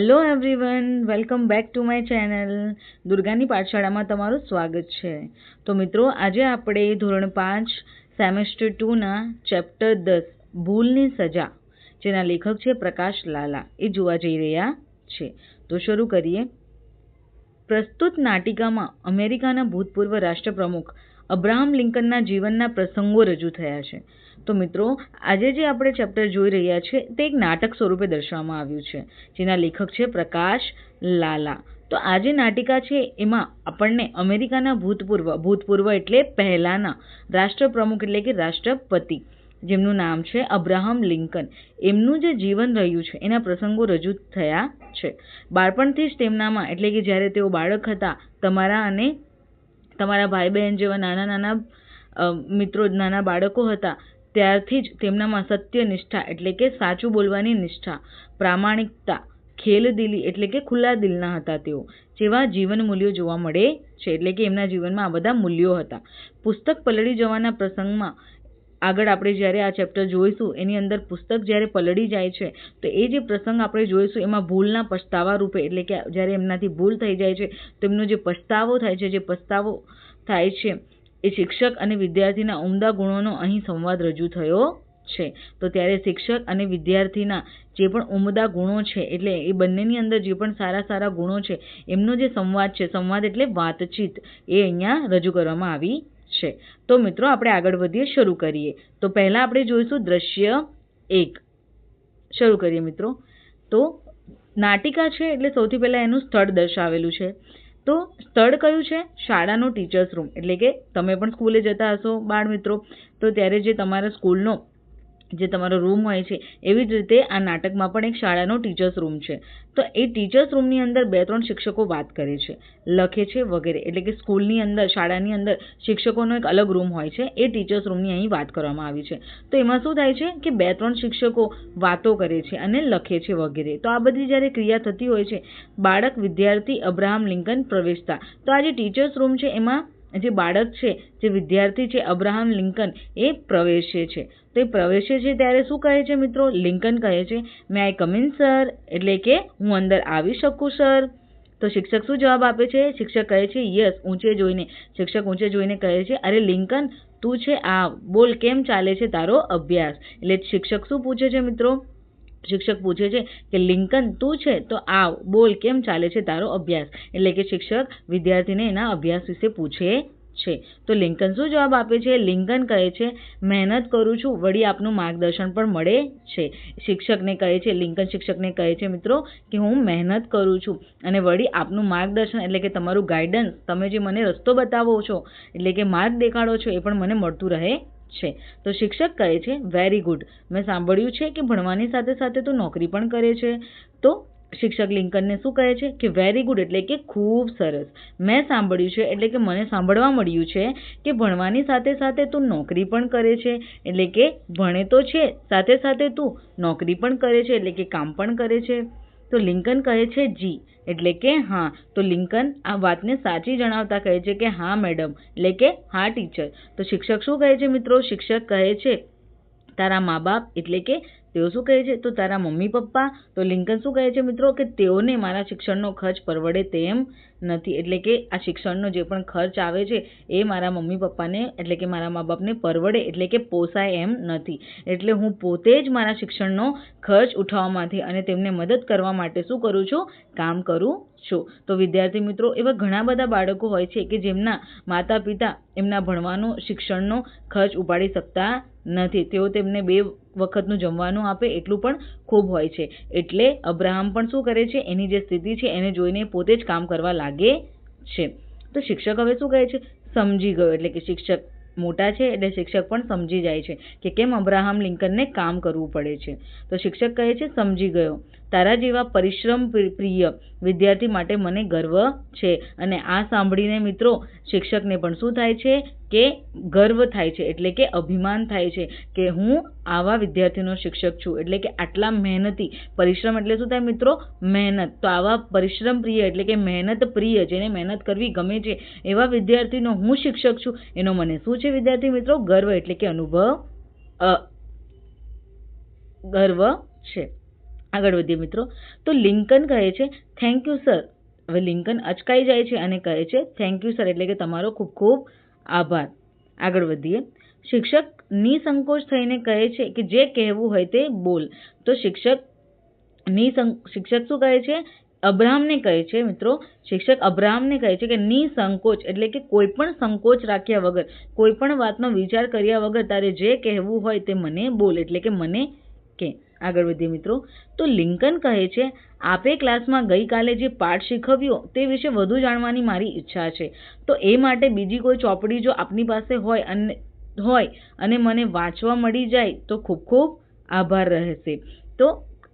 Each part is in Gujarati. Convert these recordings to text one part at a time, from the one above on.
Hello everyone, welcome back to my channel. દુર્ગાની પાઠશાળામાં તમારું સ્વાગત છે. તો મિત્રો, આજે આપણે ધોરણ 5 સેમેસ્ટર 2ના ચેપ્ટર 10 ભૂલની સજા, જેના લેખક છે પ્રકાશ લાલા, એ જોવા જઈ રહ્યા છે. તો શરૂ કરીએ. પ્રસ્તુત નાટિકામાં અમેરિકાના ભૂતપૂર્વ રાષ્ટ્રપ્રમુખ અબ્રાહમ લિંકનના જીવનના પ્રસંગો રજૂ થયા છે. તો મિત્રો, આજે જે આપણે ચેપ્ટર જોઈ રહ્યા છીએ તે એક નાટક સ્વરૂપે દર્શાવવામાં આવ્યું છે, જેના લેખક છે પ્રકાશ લાલા. તો આ જે નાટિકા છે એમાં આપણને અમેરિકાના ભૂતપૂર્વ એટલે પહેલાના રાષ્ટ્રપ્રમુખ એટલે કે રાષ્ટ્રપતિ, જેમનું નામ છે અબ્રાહમ લિંકન, એમનું જે જીવન રહ્યું છે એના પ્રસંગો રજૂ થયા છે. બાળપણથી જ તેમનામાં એટલે કે જ્યારે તેઓ બાળક હતા, તમારા અને તમારા ભાઈ બહેન જેવા નાના નાના મિત્રો, નાના બાળકો હતા, ત્યારથી જ તેમનામાં સત્યનિષ્ઠા એટલે કે સાચું બોલવાની નિષ્ઠા, પ્રામાણિકતા, ખેલદિલી એટલે કે ખુલ્લા દિલના હતા તેઓ, જેવા જીવન મૂલ્યો જોવા મળે છે. એટલે કે એમના જીવનમાં આ બધા મૂલ્યો હતા. પુસ્તક પલળી જવાના પ્રસંગમાં આગળ આપણે જ્યારે આ ચેપ્ટર જોઈશું એની અંદર પુસ્તક જ્યારે પલળી જાય છે તો એ જે પ્રસંગ આપણે જોઈશું એમાં ભૂલના પછતાવા રૂપે એટલે કે જ્યારે એમનાથી ભૂલ થઈ જાય છે તો એમનો જે પછતાવો થાય છે એ શિક્ષક અને વિદ્યાર્થીના ઉમદા ગુણોનો અહીં સંવાદ રજૂ થયો છે. તો ત્યારે શિક્ષક અને વિદ્યાર્થીના જે પણ ઉમદા ગુણો છે એટલે એ બંનેની અંદર જે પણ સારા સારા ગુણો છે એમનો જે સંવાદ છે, સંવાદ એટલે વાતચીત, એ અહીંયા રજૂ કરવામાં આવી છે. તો મિત્રો, આપણે આગળ વધીએ, શરૂ કરીએ. તો પહેલા આપણે જોઈશું દ્રશ્ય 1. શરૂ કરીએ મિત્રો. તો નાટિકા છે એટલે સૌથી પહેલા એનું સ્થળ દર્શાવેલું છે. તો સ્થળ કયું છે? શાળાનો ટીચર્સ રૂમ. એટલે કે તમે પણ સ્કૂલે જતા હશો બાળ મિત્રો, તો ત્યારે જે તમારા સ્કૂલનો જે તમારો રૂમ હોય છે એવી જ રીતે આ નાટકમાં પણ એક શાળાનો ટીચર્સ રૂમ છે. તો એ ટીચર્સ રૂમની અંદર 2-3 શિક્ષકો વાત કરે છે, લખે છે વગેરે. એટલે કે સ્કૂલની અંદર, શાળાની અંદર શિક્ષકોનો એક અલગ રૂમ હોય છે, એ ટીચર્સ રૂમની અહીં વાત કરવામાં આવી છે. તો એમાં શું થાય છે કે 2-3 શિક્ષકો વાતો કરે છે અને લખે છે વગેરે. તો આ બધી જ્યારે ક્રિયા થતી હોય છે, બાળક, વિદ્યાર્થી અબ્રાહમ લિંકન પ્રવેશતા. તો આ જે ટીચર્સ રૂમ છે એમાં જે બાળક છે, જે વિદ્યાર્થી છે અબ્રાહમ લિંકન, એ પ્રવેશે છે. તો એ પ્રવેશે છે ત્યારે શું કહે છે મિત્રો? લિંકન કહે છે, મે આઈ કમ ઇન સર, એટલે કે હું અંદર આવી શકું સર. તો શિક્ષક શું જવાબ આપે છે? શિક્ષક કહે છે યસ, ઊંચે જોઈને. શિક્ષક ઊંચે જોઈને કહે છે, અરે લિંકન, તું છે આ, બોલ કેમ ચાલે છે તારો અભ્યાસ. એટલે શિક્ષક શું પૂછે છે મિત્રો? શિક્ષક પૂછે છે કે લિંકન, તું છે તો આવ, બોલ કેમ ચાલે છે તારો અભ્યાસ. એટલે કે શિક્ષક વિદ્યાર્થીને એના અભ્યાસ વિશે પૂછે છે. તો લિંકન શું જવાબ આપે છે? લિંકન કહે છે, મહેનત કરું છું, વળી આપનું માર્ગદર્શન પણ મળે છે. શિક્ષકને કહે છે, લિંકન શિક્ષકને કહે છે મિત્રો કે હું મહેનત કરું છું અને વળી આપનું માર્ગદર્શન એટલે કે તમારું ગાઈડન્સ, તમે જે મને રસ્તો બતાવો છો એટલે કે માર્ગ દેખાડો છો, એ પણ મને મળતું રહે છે. તો શિક્ષક કહે છે, વેરી ગુડ, મેં સાંભળ્યું છે કે ભણવાની સાથે સાથે તું નોકરી પણ કરે છે. તો શિક્ષક લિંકનને શું કહે છે કે વેરી ગુડ એટલે કે ખૂબ સરસ, મેં સાંભળ્યું છે એટલે કે મને સાંભળવા મળ્યું છે કે ભણવાની સાથે સાથે તું નોકરી પણ કરે છે. એટલે કે ભણે તો છે, સાથે સાથે તું નોકરી પણ કરે છે એટલે કે કામ પણ કરે છે. તો લિંકન કહે છે જી, એટલે કે હા. તો લિંકન આ વાતને સાચી જણાવતા કહે છે કે હા મેડમ, એટલે કે હા ટીચર. તો શિક્ષક શું કહે છે મિત્રો? શિક્ષક કહે છે તારા મા બાપ, એટલે કે તેઓ શું કહે છે? તો તારા મમ્મી પપ્પા. તો લિંકન શું કહે છે મિત્રો? કે તેઓને મારા શિક્ષણનો ખર્ચ પરવડે તેમ નથી. એટલે કે આ શિક્ષણનો જે પણ ખર્ચ આવે છે એ મારા મમ્મી પપ્પાને એટલે કે મારા મા બાપને પરવડે એટલે કે પોસાય એમ નથી. એટલે હું પોતે જ મારા શિક્ષણનો ખર્ચ ઉઠાવવામાંથી અને તેમને મદદ કરવા માટે શું કરું છું? કામ કરું છું. તો વિદ્યાર્થી મિત્રો, એવા ઘણા બધા બાળકો હોય છે કે જેમના માતા પિતા એમના ભણવાનો, શિક્ષણનો ખર્ચ ઉપાડી શકતા નથી. તેઓ તેમને 2 વખતનું જમવાનું આપે એટલું પણ ખૂબ હોય છે. એટલે અબ્રાહમ પણ શું કરે છે? એની જે સ્થિતિ છે એને જોઈને પોતે જ કામ કરવા લાગે છે. તો શિક્ષક હવે શું કહે છે? સમજી ગયો. એટલે કે શિક્ષક મોટા છે એટલે શિક્ષક પણ સમજી જાય છે કે કેમ અબ્રાહમ લિંકનને કામ કરવું પડે છે. તો શિક્ષક કહે છે, સમજી ગયો, તારા જેવા પરિશ્રમ પ્રિય વિદ્યાર્થી માટે મને ગર્વ છે. અને આ સાંભળીને મિત્રો શિક્ષકને પણ શું થાય છે કે ગર્વ થાય છે, એટલે કે અભિમાન થાય છે કે હું આવા વિદ્યાર્થીનો શિક્ષક છું. એટલે કે આટલા મહેનતી, પરિશ્રમ એટલે શું થાય મિત્રો? મહેનત. તો આવા પરિશ્રમ પ્રિય એટલે કે મહેનત પ્રિય, જેને મહેનત કરવી ગમે છે એવા વિદ્યાર્થીનો હું શિક્ષક છું, એનો મને શું છે વિદ્યાર્થી મિત્રો? ગર્વ એટલે કે અનુભવ, ગર્વ છે. આગળ વધીએ મિત્રો. તો લિંકન કહે છે થેન્ક યુ સર. હવે લિંકન અચકાઈ જાય છે અને કહે છે થેન્ક યુ સર, એટલે કે તમારો ખૂબ ખૂબ આભાર. આગળ વધીએ. શિક્ષક નિસંકોચ થઈને કહે છે કે જે કહેવું હોય તે બોલ. તો શિક્ષક શું કહે છે? અબ્રાહમને કહે છે મિત્રો, શિક્ષક અબ્રાહમને કહે છે કે નિસંકોચ એટલે કે કોઈ પણ સંકોચ રાખ્યા વગર, કોઈ પણ વાતનો વિચાર કર્યા વગર તારે જે કહેવું હોય તે મને બોલ, એટલે કે મને કે. આગળ વધીએ મિત્રો. તો લિંકન કહે છે આપે ક્લાસમાં ગઈકાલે જે પાઠ શીખવ્યો તે વિશે વધુ જાણવાની મારી ઈચ્છા છે. તો એ માટે બીજી કોઈ ચોપડી જો આપની પાસે હોય અને મને વાંચવા મળી જાય તો ખૂબ ખૂબ આભાર રહેશે. તો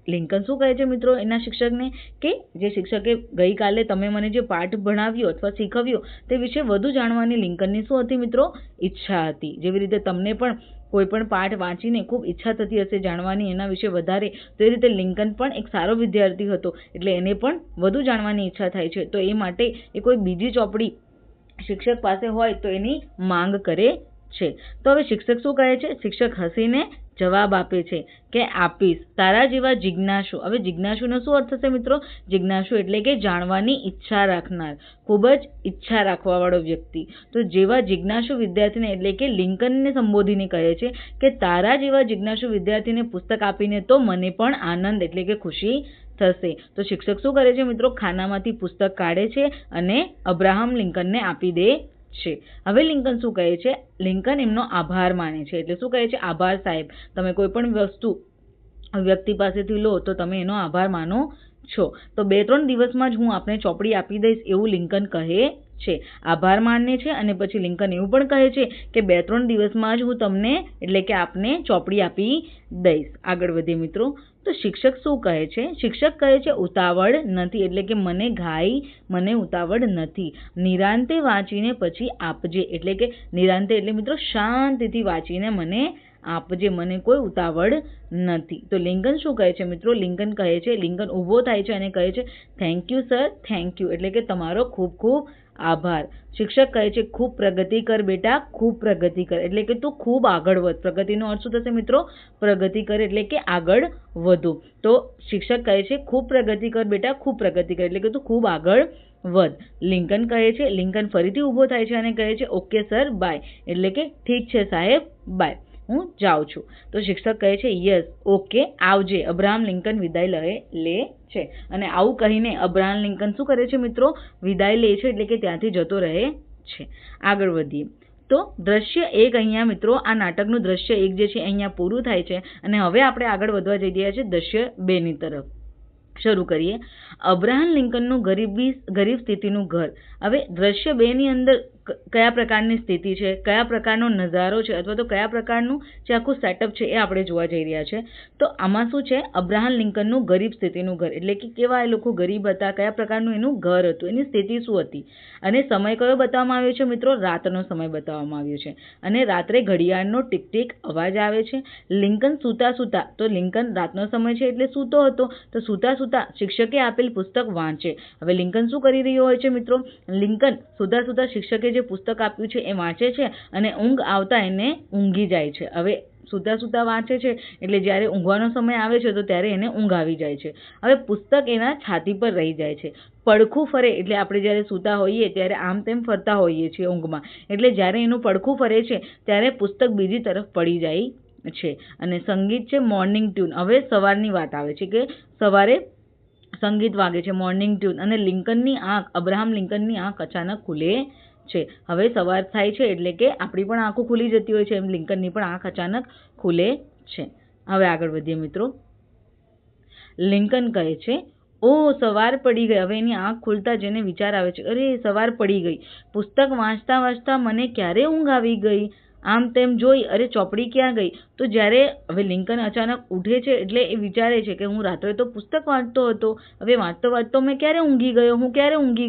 લિંકન શું કહે છે મિત્રો એના શિક્ષકને કે જે શિક્ષકે ગઈકાલે તમે મને જે પાઠ ભણાવ્યો અથવા શીખવ્યો તે વિશે વધુ જાણવાની લિંકનની શું હતી મિત્રો? ઈચ્છા હતી. જેવી રીતે તમને પણ કોઈ પણ પાઠ વાંચીને ખૂબ ઈચ્છા થતી હશે જાણવાની એના વિશે વધારે, તો એ રીતે લિંકન પણ એક સારો વિદ્યાર્થી હતો એટલે એને પણ વધુ જાણવાની ઈચ્છા થાય છે. તો એ માટે એ કોઈ બીજી ચોપડી શિક્ષક પાસે હોય તો એની માંગ કરે છે. તો હવે શિક્ષક શું કહે છે? શિક્ષક હસીને જવાબ આપે છે કે આપીશ. તારા જેવા જિજ્ઞાસુ. હવે જિજ્ઞાસુનો શું અર્થ થશે મિત્રો? જિજ્ઞાસુ એટલે કે જાણવાની ઈચ્છા રાખનાર, ખૂબ જ ઈચ્છા રાખવાવાળો વ્યક્તિ. તો જેવા જિજ્ઞાસુ વિદ્યાર્થીને એટલે કે લિંકનને સંબોધીને કહે છે કે તારા જેવા જિજ્ઞાસુ વિદ્યાર્થીને પુસ્તક આપીને તો મને પણ આનંદ એટલે કે ખુશી થશે. તો શિક્ષક શું કરે છે મિત્રો? ખાનામાંથી પુસ્તક કાઢે છે અને અબ્રાહમ લિંકનને આપી દે છે. હવે લિંકન શું કહે છે? લિંકન એમનો આભાર માને છે. એટલે શું કહે છે? આભાર સાહેબ. તમે કોઈ પણ વસ્તુ વ્યક્તિ પાસેથી લો તો તમે એનો આભાર માનો છો. તો 2-3 દિવસમાં જ હું આપને ચોપડી આપી દઈશ એવું લિંકન કહે છે. આભાર માને છે અને પછી લિંકન એવું પણ કહે છે કે 2-3 દિવસમાં જ હું તમને એટલે કે આપને ચોપડી આપી દઈશ. આગળ વધીએ મિત્રો. તો શિક્ષક શું કહે છે? શિક્ષક કહે છે ઉતાવળ નથી, એટલે કે મને ઉતાવળ નથી. નિરાંતે વાંચીને પછી આપજે, એટલે કે નિરાંતે એટલે મિત્રો શાંતિથી વાંચીને મને આપજે, મને કોઈ ઉતાવળ નથી. તો લિંકન શું કહે છે મિત્રો? લિંકન કહે છે, લિંકન ઊભો થાય છે અને કહે છે thank you sir, thank you, એટલે કે તમારો ખૂબ ખૂબ આભાર. શિક્ષક કહે છે ખૂબ પ્રગતિ કર બેટા, ખૂબ પ્રગતિ કર, એટલે કે તું ખૂબ આગળ વધ. પ્રગતિનો અર્થ શું થશે મિત્રો? પ્રગતિ કર એટલે કે આગળ વધો. તો શિક્ષક કહે છે ખૂબ પ્રગતિ કર બેટા, ખૂબ પ્રગતિ કર, એટલે કે તું ખૂબ આગળ વધ. લિંકન કહે છે, લિંકન ફરીથી ઊભો થાય છે અને કહે છે ઓકે સર, બાય, એટલે કે ઠીક છે સાહેબ, બાય, હું જાઉં છું. તો શિક્ષક કહે છે યસ, ઓકે, આવજે. અબ્રાહમ લિંકન વિદાય લે છે અને આવું કહીને અબ્રાહમ લિંકન શું કરે છે મિત્રો? વિદાય લે છે, એટલે કે ત્યાંથી જતો રહે છે. આગળ વધીએ. તો દ્રશ્ય 1 અહીંયા મિત્રો આ નાટકનું દ્રશ્ય 1 જે છે અહીંયા પૂરું થાય છે અને હવે આપણે આગળ વધવા જઈ રહ્યા છીએ દ્રશ્ય 2 ની તરફ. શરૂ કરીએ. અબ્રાહમ લિંકનનું ગરીબ સ્થિતિનું ઘર. હવે દ્રશ્ય 2 ની અંદર કયા પ્રકારની સ્થિતિ છે, કયા પ્રકારનો નજારો છે અથવા તો કયા પ્રકારનું જે આખું સેટઅપ છે એ આપણે જોવા જઈ રહ્યા છે. તો આમાં શું છે? અબ્રાહમ લિંકનનું ગરીબ સ્થિતિનું ઘર, એટલે કે કેવા એ લોકો ગરીબ હતા, કયા પ્રકારનું એનું ઘર હતું, એની સ્થિતિ શું હતી. અને સમય કયો બતાવવામાં આવ્યો છે મિત્રો? રાતનો સમય બતાવવામાં આવ્યો છે અને રાત્રે ઘડિયાળનો ટીક ટીક અવાજ આવે છે. લિંકન સૂતા, તો લિંકન રાતનો સમય છે એટલે સૂતો હતો, તો સૂતા શિક્ષકે આપેલ પુસ્તક વાંચે. હવે લિંકન શું કરી રહ્યો હોય છે મિત્રો? લિંકન સૂતા શિક્ષકે જે પુસ્તક આપ્યું છે એ વાંચે છે અને ઊંઘ આવતા એને ઊંઘી જાય છે. હવે સૂતા વાંચે છે એટલે જ્યારે ઊંઘવાનો સમય આવે છે તો ત્યારે એને ઊંઘ આવી જાય છે. હવે પુસ્તક એના છાતી પર રહી જાય છે. પડખું ફરે એટલે આપણે જ્યારે સૂતા હોઈએ ત્યારે આમ તેમ ફરતા હોઈએ છીએ ઊંઘમાં, એટલે જ્યારે એનું પડખું ફરે છે ત્યારે પુસ્તક બીજી તરફ પડી જાય છે. અને સંગીત છે મોર્નિંગ ટ્યુન. હવે સવારની વાત આવે છે કે સવારે સંગીત વાગે છે, મોર્નિંગ ટ્યુન, અને અબ્રાહમ લિંકનની આંખ અચાનક ખુલે છે. હવે સવાર થાય છે એટલે કે આપણી પણ આંખો ખુલી જતી હોય છે, એમ લિંકનની પણ આંખ અચાનક ખુલે છે. હવે આગળ વધીએ મિત્રો. લિંકન કહે છે ઓ સવાર પડી ગઈ. હવે એની આંખ ખુલતા જેને વિચાર આવે છે અરે સવાર પડી ગઈ. પુસ્તક વાંચતા મને ક્યારે ઊંઘ આવી ગઈ. આમ તેમ જોઈ અરે ચોપડી ક્યાં ગઈ. તો જ્યારે હવે લિંકન અચાનક ઉઠે છે એટલે એ વિચારે છે કે હું રાત્રે તો પુસ્તક વાંચતો હતો, હવે વાંચતો મેં ક્યારે ઊંઘી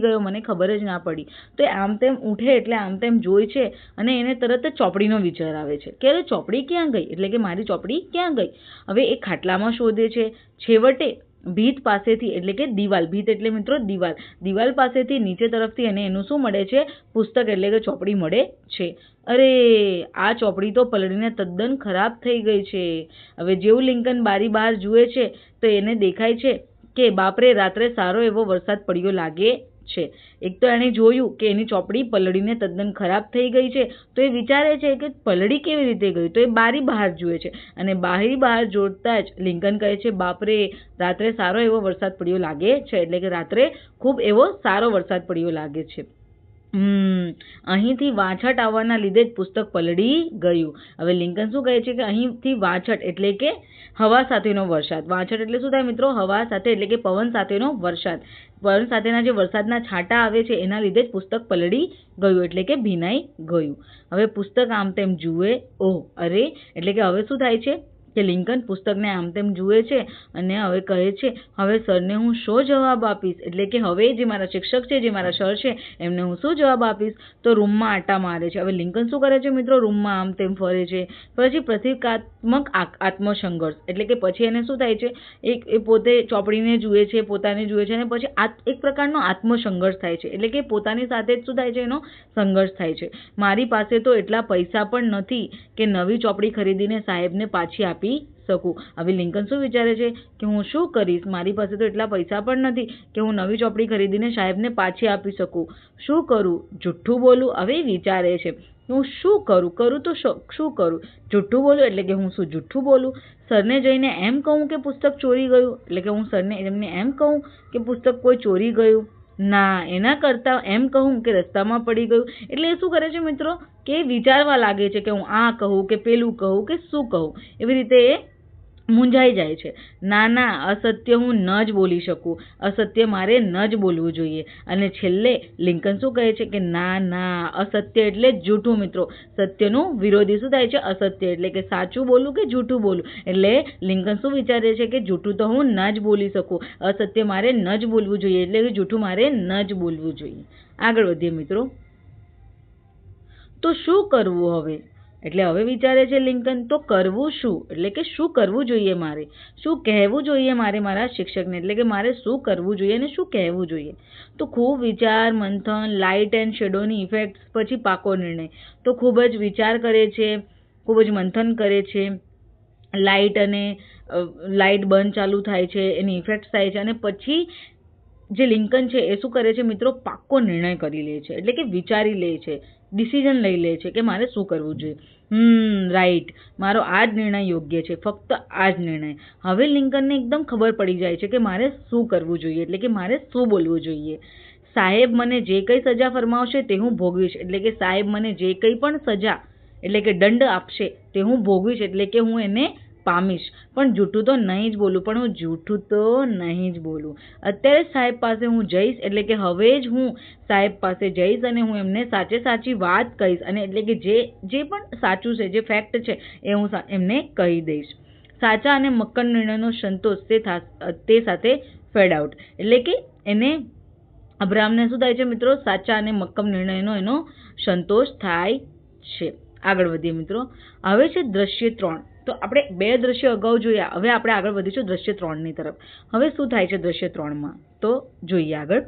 ગયો, મને ખબર જ ના પડી. તો એ આમ તેમ ઉઠે એટલે આમ તેમ જોઈ છે અને એને તરત જ ચોપડીનો વિચાર આવે છે કે અરે ચોપડી ક્યાં ગઈ, એટલે કે મારી ચોપડી ક્યાં ગઈ. હવે એ ખાટલામાં શોધે છે. છેવટે ભીત પાસેથી એટલે કે દિવાલ, ભીત એટલે મિત્રો દિવાલ, દિવાલ પાસેથી નીચે તરફથી એને એનું શું મળે છે? પુસ્તક એટલે કે ચોપડી મળે છે. અરે આ ચોપડી તો પલળીને તદ્દન ખરાબ થઈ ગઈ છે. હવે જેવું લિંકન બારી બહાર જુએ છે તો એને દેખાય છે કે બાપરે, રાત્રે સારો એવો વરસાદ પડ્યો લાગે છે. એક તો એણે જોયું કે એની ચોપડી પલળીને તદ્દન ખરાબ થઈ ગઈ છે, તો એ વિચારે છે કે પલળી કેવી રીતે ગઈ, તો એ બારી બહાર જુએ છે અને બારી બહાર જોતા જ લિંકન કહે છે, બાપરે, રાત્રે સારો એવો વરસાદ પડ્યો લાગે છે. એટલે કે રાત્રે ખૂબ એવો સારો વરસાદ પડ્યો લાગે છે. અહીંથી વાછટ આવવાના લીધે જ પુસ્તક પલળી ગયું. હવે લિંકન શું કહે છે કે અહીંથી વાછટ એટલે કે હવા સાથેનો વરસાદ. વાછટ એટલે શું થાય મિત્રો? હવા સાથે એટલે કે પવન સાથેનો વરસાદ. પવન સાથેના જે વરસાદના છાંટા આવે છે એના લીધે જ પુસ્તક પલળી ગયું એટલે કે ભીનાઈ ગયું. હવે પુસ્તક આમ તેમ જુએ, ઓહ અરે, એટલે કે હવે શું થાય છે કે લિંકન પુસ્તકને આમ તેમ જુએ છે અને હવે કહે છે, હવે સરને હું શો જવાબ આપીશ? એટલે કે હવે જે મારા શિક્ષક છે, જે મારા સર છે, એમને હું શું જવાબ આપીશ? તો રૂમમાં આટા મારે છે. હવે લિંકન શું કરે છે મિત્રો? રૂમમાં આમ તેમ ફરે છે. પછી પ્રતિકાત્મક આત્મસંઘર્ષ એટલે કે પછી એને શું થાય છે? એ પોતે ચોપડીને જુએ છે, પોતાને જુએ છે અને પછી એક પ્રકારનો આત્મસંઘર્ષ થાય છે. એટલે કે પોતાની સાથે જ શું થાય છે? એનો સંઘર્ષ થાય છે. મારી પાસે તો એટલા પૈસા પણ નથી કે નવી ચોપડી ખરીદીને સાહેબને પાછી આપી શકું. હવે લિંકન શું વિચારે છે કે હું શું કરીશ? મારી પાસે તો એટલા પૈસા પણ નથી કે હું નવી ચોપડી ખરીદીને સાહેબને પાછી આપી શકું. શું કરું? જુઠ્ઠું બોલું? હવે વિચારે છે હું શું કરું? તો શું કરું? જુઠ્ઠું બોલું એટલે કે હું શું જુઠ્ઠું બોલું? સરને જઈને એમ કહું કે પુસ્તક ચોરી ગયું? એટલે કે હું સરને એમને એમ કહું કે પુસ્તક કોઈ ચોરી ગયું? ના, એના કરતાં એમ કહું કે રસ્તામાં પડી ગયું. એટલે એ શું કરે છે મિત્રો કે વિચારવા લાગે છે કે હું આ કહું કે પેલું કહું કે શું કહું. એવી રીતે એ મૂંઝાઈ જાય છે. ના, અસત્ય હું ન જ બોલી શકું. અસત્ય મારે ન જ બોલવું જોઈએ. અને છેલ્લે લિંકન શું કહે છે કે ના, અસત્ય એટલે જૂઠું મિત્રો. સત્યનું વિરોધી શું થાય છે? અસત્ય. એટલે કે સાચું બોલું કે જૂઠું બોલું. એટલે લિંકન શું વિચારે છે કે જૂઠું તો હું ન જ બોલી શકું, અસત્ય મારે ન જ બોલવું જોઈએ, એટલે કે જૂઠું મારે ન જ બોલવું જોઈએ. આગળ વધીએ મિત્રો. તો શું કરવું હવે? એટલે હવે વિચારે છે લિંકન, તો કરવું શું? એટલે કે શું કરવું જોઈએ મારે? શું કહેવું જોઈએ મારે મારા શિક્ષકને? એટલે કે મારે શું કરવું જોઈએ અને શું કહેવું જોઈએ? તો ખૂબ વિચાર મંથન, લાઇટ એન્ડ શેડોની ઇફેક્ટ્સ, પછી પાકો નિર્ણય. તો ખૂબ જ વિચાર કરે છે, ખૂબ જ મંથન કરે છે. લાઇટ બંધ ચાલુ થાય છે, એની ઇફેક્ટ્સ થાય છે અને પછી જે લિંકન છે એ શું કરે છે મિત્રો? પાક્કો નિર્ણય કરી લે છે. એટલે કે વિચારી લે છે, ડિસિઝન લઈ લે છે કે મારે શું કરવું જોઈએ. રાઈટ, મારો આ જ નિર્ણય યોગ્ય છે, ફક્ત આ જ નિર્ણય. હવે લિંકનને એકદમ ખબર પડી જાય છે કે મારે શું કરવું જોઈએ, એટલે કે મારે શું બોલવું જોઈએ. સાહેબ મને જે કંઈ સજા ફરમાવશે તે હું ભોગવીશ. એટલે કે સાહેબ મને જે કંઈ પણ સજા એટલે કે દંડ આપશે તે હું ભોગવીશ, એટલે કે હું એને પામીશ. પણ જૂઠું તો નહીં જ બોલું. અત્યારે સાહેબ પાસે હું જઈશ, એટલે કે હવે જ હું સાહેબ પાસે જઈશ અને હું એમને સાચી વાત કહીશ. અને એટલે કે જે પણ સાચું છે, જે ફેક્ટ છે એ હું એમને કહી દઈશ. સાચા અને મક્કમ નિર્ણયનો સંતોષ તે સાથે ફેડ આઉટ. એટલે કે એને અબ્રામને શું થાય છે મિત્રો? સાચા અને મક્કમ નિર્ણયનો એનો સંતોષ થાય છે. આગળ વધીએ મિત્રો. હવે છે દ્રશ્ય 3. તો આપણે 2 દ્રશ્ય અગાઉ જોયા, હવે આપણે આગળ વધીશું દ્રશ્ય 3ની તરફ. હવે શું થાય છે દ્રશ્ય 3માં? તો જોઈએ આગળ.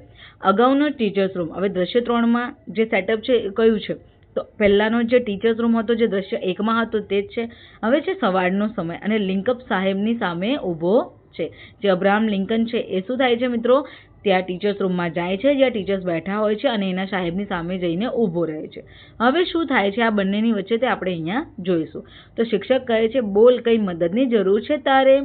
અગાઉનો ટીચર્સ રૂમ. હવે દ્રશ્ય 3માં જે સેટઅપ છે એ કયું છે? તો પહેલાનો જે ટીચર્સ રૂમ હતો, જે દ્રશ્ય 1માં હતો તે જ છે. હવે છે સવારનો સમય અને લિંકઅપ સાહેબની સામે ઊભો છે. જે અબ્રાહમ લિંકન છે એ શું થાય છે મિત્રો? ત્યાં ટીચર્સ રૂમમાં જાય છે, જ્યાં ટીચર્સ બેઠા હોય છે અને એના સાહેબની સામે જઈને ઊભો રહે છે. હવે શું થાય છે આ બંનેની વચ્ચે તે આપણે અહીંયા જોઈશું. તો શિક્ષક કહે છે, બોલ, કંઈ મદદની જરૂર છે તારે?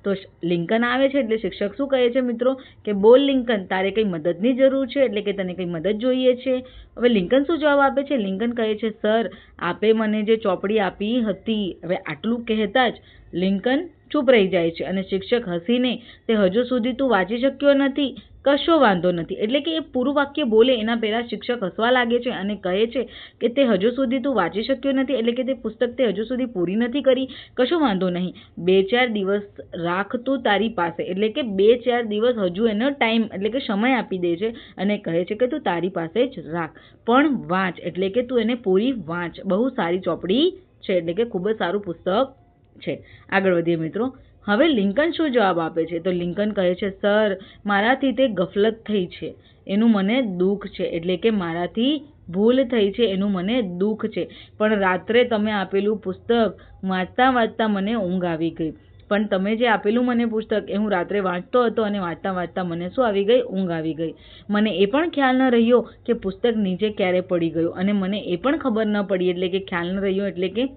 તો લિંકન આવે છે એટલે શિક્ષક શું કહે છે મિત્રો કે બોલ લિંકન, તારે કંઈ મદદની જરૂર છે? એટલે કે તને કંઈ મદદ જોઈએ છે. હવે લિંકન શું જવાબ આપે છે? લિંકન કહે છે, સર, આપે મને જે ચોપડી આપી હતી. હવે આટલું કહેતા જ લિંકન ચૂપ રહી જાય છે અને શિક્ષક હસીને, તે હજુ સુધી તું વાંચી શક્યો નથી, કશો વાંધો નથી. એટલે કે એ પૂરું વાક્ય બોલે એના પહેલાં શિક્ષક હસવા લાગે છે અને કહે છે કે તે હજુ સુધી તું વાંચી શક્યો નથી, એટલે કે તે પુસ્તક તે હજુ સુધી પૂરી નથી કરી, કશો વાંધો નહીં, 2-4 દિવસ રાખ તું તારી પાસે. એટલે કે 2-4 દિવસ હજુ એનો ટાઈમ એટલે કે સમય આપી દે છે અને કહે છે કે તું તારી પાસે જ રાખ, પણ વાંચ. એટલે કે તું એને પૂરી વાંચ. બહુ સારી ચોપડી છે, એટલે કે ખૂબ જ સારું પુસ્તક છે. આગળ વધીએ મિત્રો. હવે લિંકન શું જવાબ આપે છે? તો લિંકન કહે છે, સર મારાથી તે ગફલત થઈ છે એનું મને દુઃખ છે, એટલે કે મારાથી ભૂલ થઈ છે એનું મને દુઃખ છે, પણ રાત્રે તમે આપેલું પુસ્તક વાંચતા વાંચતા મને ઊંઘ આવી ગઈ. પણ તમે જે આપેલું મને પુસ્તક એ હું રાત્રે વાંચતો હતો અને વાંચતા વાંચતા મને શું આવી ગઈ? ઊંઘ આવી ગઈ. મને એ પણ ખ્યાલ ન રહ્યો કે પુસ્તક નીચે ક્યારે પડી ગયું, અને મને એ પણ ખબર ન પડી, એટલે કે ખ્યાલ ન રહ્યો એટલે કે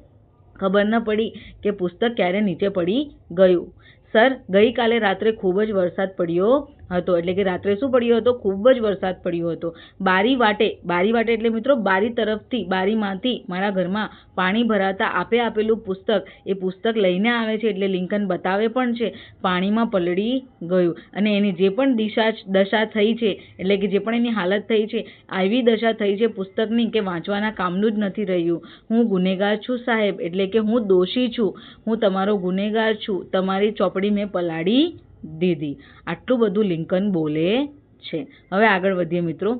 ખબર ન પડી કે પુસ્તક ક્યારે નીચે પડી ગયું. સર ગઈકાલે રાત્રે ખૂબ જ વરસાદ પડ્યો હતો, એટલે કે રાત્રે શું પડ્યો હતો? ખૂબ જ વરસાદ પડ્યો હતો. બારી વાટે એટલે મિત્રો બારી તરફથી, બારીમાંથી મારા ઘરમાં પાણી ભરાતા આપે આપેલું પુસ્તક, એ પુસ્તક લઈને આવે છે એટલે લિંકન બતાવે પણ છે પાણીમાં પલળી ગયું, અને એની જે પણ દશા થઈ છે, એટલે કે જે પણ એની હાલત થઈ છે, આવી દશા થઈ છે પુસ્તકની કે વાંચવાના કામનું જ નથી રહ્યું. હું ગુનેગાર છું સાહેબ, એટલે કે હું દોષી છું, હું તમારો ગુનેગાર છું, તમારી ચોપડી મેં પલાળી દીધી. આટલું બધું લિંકન બોલે છે. હવે આગળ વધીએ મિત્રો.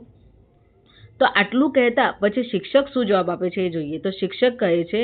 તો આટલું કહેતા પછી શિક્ષક શું જવાબ આપે છે એ જોઈએ. તો શિક્ષક કહે છે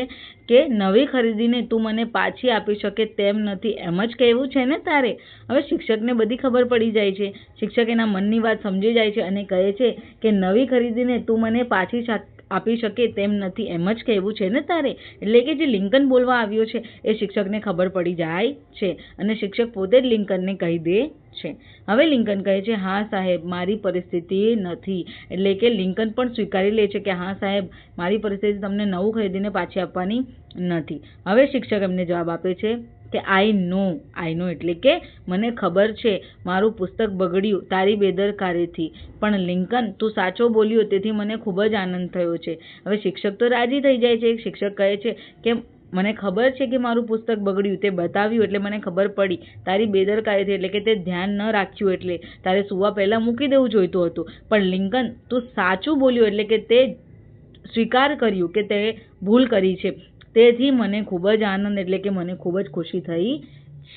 કે નવી ખરીદીને તું મને પાછી આપી શકે તેમ નથી, એમ જ કહેવું છે ને તારે? હવે શિક્ષકને બધી ખબર પડી જાય છે. શિક્ષક એના મનની વાત સમજી જાય છે અને કહે છે કે નવી ખરીદીને તું મને પાછી આપી શકે તેમ નથી, એમ જ કહેવું છે ને તારે? એટલે કે જે લિંકન બોલવા આવ્યો છે એ શિક્ષકને ખબર પડી જાય છે અને શિક્ષક પોતે જ લિંકનને કહી દે છે. હવે લિંકન કહે છે, હા સાહેબ મારી પરિસ્થિતિ નથી, એટલે કે લિંકન પણ સ્વીકારી લે છે કે હા સાહેબ મારી પરિસ્થિતિ તમને નવું ખરીદીને પાછી આપવાની નથી. હવે શિક્ષક એમને જવાબ આપે છે કે આઈ નો એટલે કે મને ખબર છે મારું પુસ્તક બગડ્યું તારી બેદરકારીથી, પણ લિંકન તું સાચો બોલ્યો તેથી મને ખૂબ જ આનંદ થયો છે. હવે શિક્ષક તો રાજી થઈ જાય છે. શિક્ષક કહે છે કે મને ખબર છે કે મારું પુસ્તક બગડ્યું, તે બતાવ્યું એટલે મને ખબર પડી, તારી બેદરકારીથી એટલે કે તે ધ્યાન ન રાખ્યું, એટલે તારે સુવા પહેલા મૂકી દેવું જોઈતું હતું, પણ લિંકન તું સાચું બોલ્યો એટલે કે તે સ્વીકાર કર્યું કે તે ભૂલ કરી છે, તેથી મને ખૂબ જ આનંદ એટલે કે મને ખૂબ જ ખુશી થઈ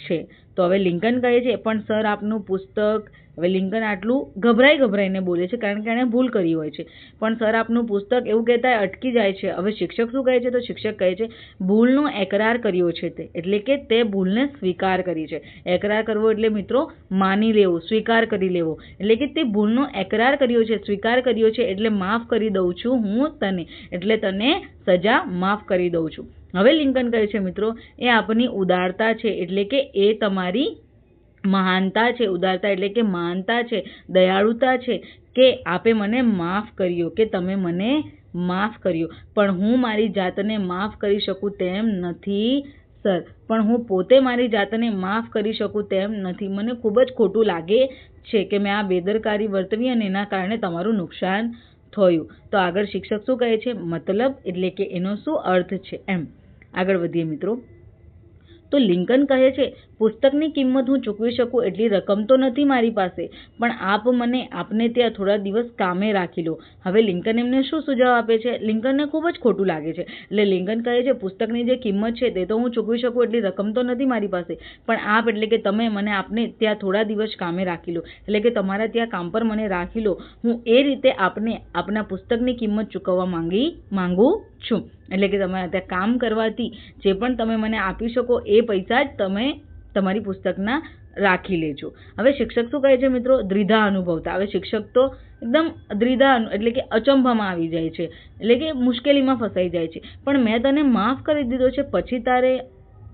છે. તો હવે લિંકન કહે છે પણ સર આપનું પુસ્તક, હવે લિંકન આટલું ગભરાઈને બોલે છે કારણ કે એણે ભૂલ કરી હોય છે, પણ સર આપનું પુસ્તક એવું કહેતા અટકી જાય છે. હવે શિક્ષક શું કહે છે? તો શિક્ષક કહે છે ભૂલનો એકરાર કર્યો છે તે, એટલે કે તે ભૂલને સ્વીકાર કરી છે. એકરાર કરવો એટલે મિત્રો માની લેવો, સ્વીકાર કરી લેવો, એટલે કે તે ભૂલનો એકરાર કર્યો છે, સ્વીકાર કર્યો છે, એટલે માફ કરી દઉં છું હું તને, એટલે તને સજા માફ કરી દઉં છું. હવે લિંકન કહે છે મિત્રો એ આપની ઉદારતા છે, એટલે કે એ તમારી મહાનતા છે. ઉદારતા એટલે કે મહાનતા છે, દયાળુતા છે કે આપે મને માફ કર્યો, કે તમે મને માફ કર્યો, પણ હું મારી જાતને માફ કરી શકું તેમ નથી સર, પણ હું પોતે મારી જાતને માફ કરી શકું તેમ નથી. મને ખૂબ જ ખોટું લાગે છે કે મેં આ બેદરકારી વર્તવી અને એના કારણે તમારું નુકસાન થયું. તો આગળ શિક્ષક શું કહે છે? મતલબ એટલે કે એનો શું અર્થ છે એમ. આગળ વધીએ મિત્રો. તો લિંકન કહે છે પુસ્તકની કિંમત હું ચૂકવી શકું એટલી રકમ તો નથી મારી પાસે, પણ આપ મને આપને ત્યાં થોડા દિવસ કામે રાખી લો. હવે લિંકન એમને શું સુઝાવ આપે છે? લિંકનને ખૂબ જ ખોટું લાગે છે, એટલે લિંકન કહે છે પુસ્તકની જે કિંમત છે તે તો હું ચૂકવી શકું એટલી રકમ તો નથી મારી પાસે, પણ આપ એટલે કે તમે મને આપને ત્યાં થોડા દિવસ કામે રાખી લો, એટલે કે તમારા ત્યાં કામ પર મને રાખી લો. હું એ રીતે આપને આપના પુસ્તકની કિંમત ચૂકવવા માંગુ છું, એટલે કે તમારા ત્યાં કામ કરવાથી જે પણ તમે મને આપી શકો એ પૈસા જ તમે તમારી પુસ્તકના રાખી લેજો. હવે શિક્ષક શું કહે છે મિત્રો? દ્વિધા અનુભવતા. હવે શિક્ષક તો એકદમ દ્વિધા એટલે કે અચંભામાં આવી જાય છે, એટલે કે મુશ્કેલીમાં ફસાઈ જાય છે. પણ મેં તને માફ કરી દીધો છે પછી તારે,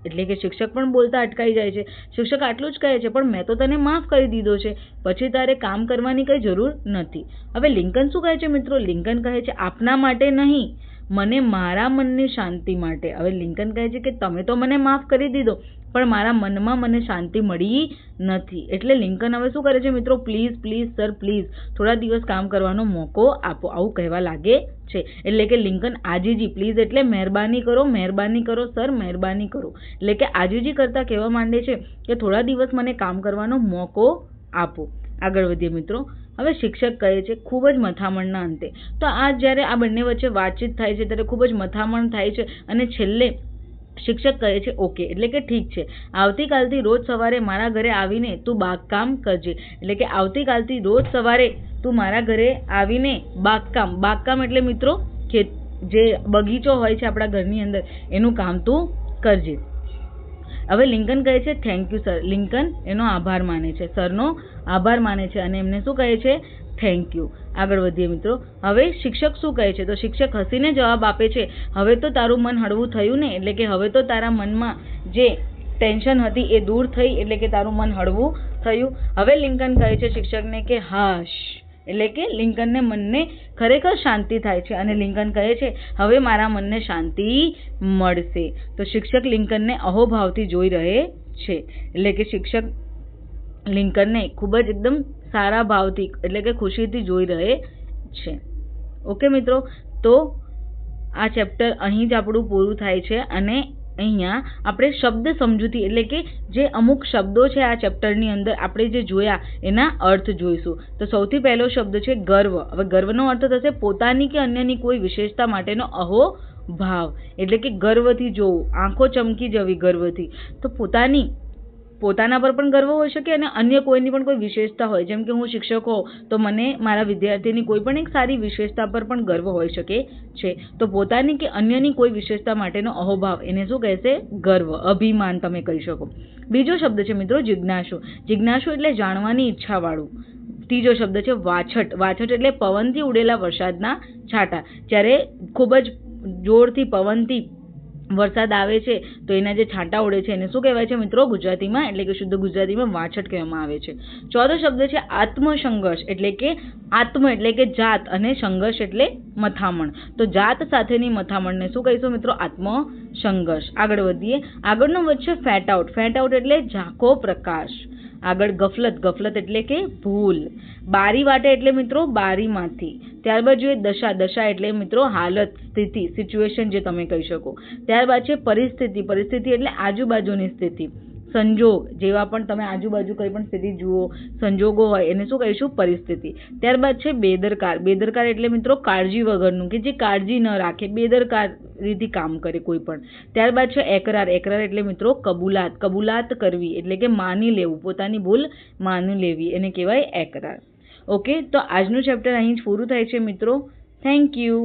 એટલે કે શિક્ષક પણ બોલતા અટકાઈ જાય છે. શિક્ષક આટલું જ કહે છે પણ મેં તો તને માફ કરી દીધો છે, પછી તારે કામ કરવાની કઈ જરૂર નથી. હવે લિંકન શું કહે છે મિત્રો? લિંકન કહે છે આપના માટે નહીં, મને મારા મનની શાંતિ માટે. હવે લિંકન કહે છે કે તમે તો મને માફ કરી દીધો પણ મારા મનમાં મને શાંતિ મળી નથી. એટલે લિંકન હવે શું કરે છે મિત્રો? પ્લીઝ સર પ્લીઝ થોડા દિવસ કામ કરવાનો મોકો આપો, આવું કહેવા લાગે છે. એટલે કે લિંકન આજીજી, પ્લીઝ એટલે મહેરબાની કરો સર, મહેરબાની કરો, એટલે કે આજીજી કરતા કહેવા માંડે છે કે થોડા દિવસ મને કામ કરવાનો મોકો આપો. આગળ વધીએ મિત્રો. હવે શિક્ષક કહે છે ખૂબ જ મથામણના અંતે. તો આ જ્યારે આ બંને વચ્ચે વાતચીત થાય છે ત્યારે ખૂબ જ મથામણ થાય છે અને છેલ્લે શિક્ષક કહે છે ઓકે, એટલે કે ઠીક છે, આવતીકાલથી રોજ સવારે મારા ઘરે આવીને તું બાગકામ કરજે, એટલે કે આવતીકાલથી રોજ સવારે તું મારા ઘરે આવીને બાગકામ એટલે મિત્રો જે બગીચો હોય છે આપણા ઘરની અંદર એનું કામ તું કરજે. હવે લિંકન કહે છે થેન્ક યુ સર. લિંકન એનો આભાર માને છે, સરનો આભાર માને છે અને એમને શું કહે છે? Thank you. આગળ વધીએ મિત્રો. હવે શિક્ષક શું કહે છે? તો શિક્ષક હસીને જવાબ આપે છે, હવે તો તારું મન હળવું થયું ને, એટલે કે હવે તો તારા મનમાં જે ટેન્શન હતી એ દૂર થઈ, એટલે કે તારું મન હળવું થયું. હવે લિંકન કહે છે શિક્ષકને કે હાશ, એટલે કે લિંકનને મનને ખરેખર શાંતિ થાય છે અને લિંકન કહે છે હવે મારા મનને શાંતિ મળશે. તો શિક્ષક લિંકનને અહોભાવથી જોઈ રહે છે, એટલે કે શિક્ષક લિંકનને ખૂબ જ એકદમ સારા ભાવથી એટલે કે ખુશીથી જોઈ રહે છે. ઓકે મિત્રો, તો આ ચેપ્ટર અહીં જ આપણું પૂરું થાય છે અને અહીંયા આપણે શબ્દ સમજૂતી એટલે કે જે અમુક શબ્દો છે આ ચેપ્ટરની અંદર આપણે જે જોયા એના અર્થ જોઈશું. તો સૌથી પહેલો શબ્દ છે ગર્વ. હવે ગર્વનો અર્થ થશે પોતાની કે અન્યની કોઈ વિશેષતા માટેનો અહોભાવ, એટલે કે ગર્વથી જોવું, આંખો ચમકી જવી ગર્વથી. તો પોતાના પર પણ ગર્વ હોઈ શકે અને અન્ય કોઈની પણ કોઈ વિશેષતા હોય, જેમ કે હું શિક્ષક હોઉં તો મને મારા વિદ્યાર્થીની કોઈ પણ એક સારી વિશેષતા પર પણ ગર્વ હોઈ શકે છે. તો પોતાની કે અન્યની કોઈ વિશેષતા માટેનો અહોભાવ એને શું કહેશે? ગર્વ, અભિમાન તમે કહી શકો. બીજો શબ્દ છે મિત્રો જિજ્ઞાસુ. જિજ્ઞાસુ એટલે જાણવાની ઈચ્છાવાળું. ત્રીજો શબ્દ છે વાછટ. વાછટ એટલે પવનથી ઉડેલા વરસાદના છાંટા. જ્યારે ખૂબ જ જોરથી પવનથી વરસાદ આવે છે તો એના જે છાંટા ઉડે છે એને શું કહેવાય છે મિત્રો? ગુજરાતીમાં એટલે કે શુદ્ધ ગુજરાતીમાં વાછટ કહેવામાં આવે છે. ચોથો શબ્દ છે આત્મસંઘર્ષ, એટલે કે આત્મ એટલે કે જાત અને સંઘર્ષ એટલે મથામણ. તો જાત સાથેની મથામણને શું કહીશું મિત્રો? આત્મસંઘર્ષ. આગળ વધીએ. આગળનો વચ્ચે ફેટ આઉટ. ફેટ આઉટ એટલે ઝાંખો પ્રકાશ. આગળ ગફલત. ગફલત એટલે કે ભૂલ. બારી વાટે એટલે મિત્રો બારીમાંથી. ત્યારબાદ જોઈએ દશા. દશા એટલે મિત્રો હાલત, સ્થિતિ, સિચ્યુએશન જે તમે કહી શકો. ત્યારબાદ છે પરિસ્થિતિ. પરિસ્થિતિ એટલે આજુબાજુની સ્થિતિ. સંજોગ, જેવા પણ તમે આજુબાજુ કઈ પણ સ્થિતિ જુઓ, સંજોગો હોય એને શું કહીશું? પરિસ્થિતિ. ત્યારબાદ છે બેદરકાર. બેદરકાર એટલે મિત્રો કાળજી વગરનું, કે જે કાળજી ન રાખે, બેદરકારીથી કામ કરે કોઈ પણ. ત્યારબાદ છે એકરાર. એકરાર એટલે મિત્રો કબૂલાત. કબૂલાત કરવી એટલે કે માની લેવું, પોતાની ભૂલ માની લેવી, એને કહેવાય એકરાર. ઓકે, તો આજનું ચેપ્ટર અહીં જ પૂરું થાય છે મિત્રો. Thank you.